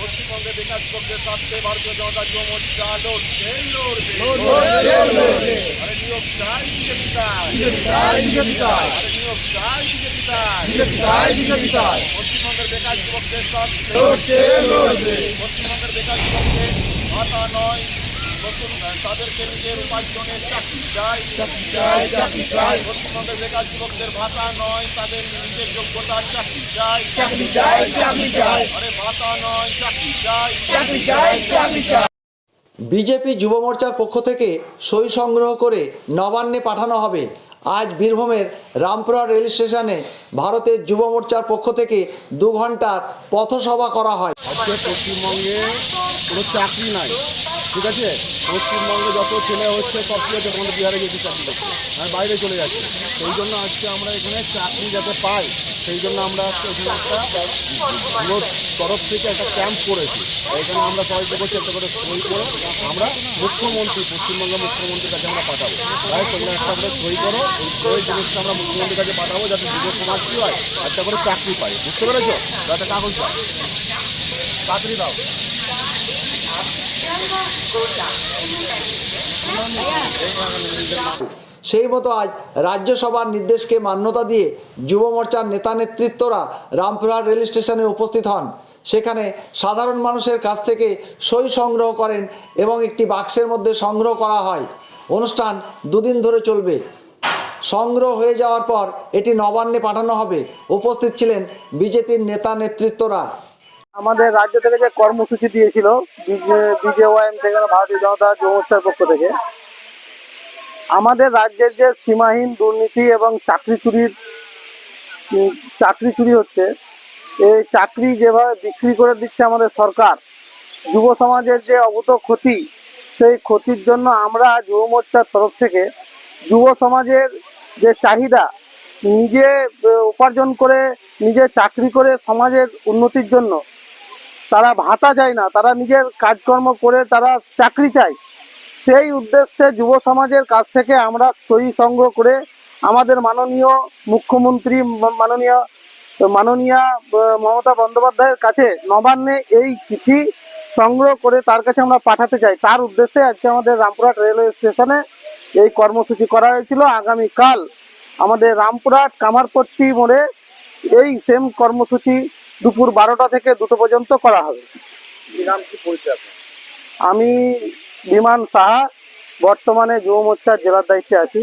পশ্চিমবঙ্গে বিকাশ পক্ষের স্বার্থে ভারতীয় জনতা যুব মোর্চা লড়ছে লড়বে। আরে নিয়োগ চাই বিজেপি চাই, আরে নিয়োগ চাই বিজেপি চাই। পশ্চিমবঙ্গের বেকার যুবকদের স্বার্থে পশ্চিমবঙ্গের বেকার যুবকদের ভাতা নয়, নতুন তাদেরকে নিজের উপার্জনের চাকরি চাই। পশ্চিমবঙ্গের বেকার যুবকদের ভাতা নয়, তাদের নিজের যোগ্যতার চাকরি চাই। আরে ভাতা নয়, চাকরি চাই। বিজেপি যুব মোর্চার পক্ষ থেকে সই সংগ্রহ করে নবান্নে পাঠানো হবে। আজ বীরভূমের রামপুরহাট রেল স্টেশনে ভারতের যুব মোর্চার পক্ষ থেকে 2 ঘন্টার পথসভা করা হয়। আজকে পশ্চিমবঙ্গে কোনো চাকরি নাই, ঠিক আছে। পশ্চিমবঙ্গে যত ছেলে হচ্ছে সব ছেলে তোমাদের বিহারে গেছে চাকরি করছে, আর বাইরে চলে যাচ্ছে। সেই জন্য আজকে আমরা এখানে চাকরি যাতে পাই, সেই জন্য আমরা এখানে একটা তরফ থেকে একটা ক্যাম্প করেছি। এখানে আমরা সবাইকে বলছি একটা করে সই করে আমরা মুখ্যমন্ত্রী, পশ্চিমবঙ্গের মুখ্যমন্ত্রীর কাছে আমরা পাঠাবো। তাই তোমরা একটা করে সই করো, ওই জিনিসটা আমরা মুখ্যমন্ত্রীর কাছে পাঠাবো, যাতে যুব সমাজ কী হয় একটা করে চাকরি পাই। বুঝতে পেরেছো? যাতে কাগজ পাই, চাকরি দাও। সেই মতো আজ রাজ্যসভার নির্দেশকে মান্যতা দিয়ে যুব মোর্চার নেতা নেতৃত্বরা রামপুরহাট রেল স্টেশনে উপস্থিত হন। সেখানে সাধারণ মানুষের কাছ থেকে সই সংগ্রহ করেন এবং একটি বাক্সের মধ্যে সংগ্রহ করা হয়। অনুষ্ঠান 2 দিন ধরে চলবে। সংগ্রহ হয়ে যাওয়ার পর এটি নবান্নে পাঠানো হবে। উপস্থিত ছিলেন বিজেপির নেতা নেতৃত্বরা। আমাদের রাজ্য থেকে যে কর্মসূচি দিয়েছিল বিজেওয়াইএম থেকে, ভারতীয় জনতা যুব মোর্চার পক্ষ থেকে, আমাদের রাজ্যের যে সীমাহীন দুর্নীতি এবং চাকরি চুরি হচ্ছে, এই চাকরি যেভাবে বিক্রি করে দিচ্ছে আমাদের সরকার, যুব সমাজের যে অভূত ক্ষতি, সেই ক্ষতির জন্য আমরা যুব মোর্চার তরফ থেকে যুব সমাজের যে চাহিদা, নিজে উপার্জন করে নিজে চাকরি করে সমাজের উন্নতির জন্য তারা ভাতা চায় না, তারা নিজের কাজকর্ম করে তারা চাকরি চায়, সেই উদ্দেশ্যে যুব সমাজের কাছ থেকে আমরা সই সংগ্রহ করে আমাদের মাননীয় মুখ্যমন্ত্রী মাননীয়া মমতা বন্দ্যোপাধ্যায়ের কাছে নবান্নে এই চিঠি সংগ্রহ করে তার কাছে আমরা পাঠাতে চাই। তার উদ্দেশ্যে আজকে আমাদের রামপুরহাট রেলওয়ে স্টেশনে এই কর্মসূচি করা হয়েছিল। আগামীকাল আমাদের রামপুরহাট কামারপট্টি মোড়ে এই সেম কর্মসূচি দুপুর 12টা থেকে 2টো পর্যন্ত করা হবে। নাম কি পরিচয়? আমি বিমান সাহা, বর্তমানে যুব মোর্চার জেলার দায়িত্বে আছি।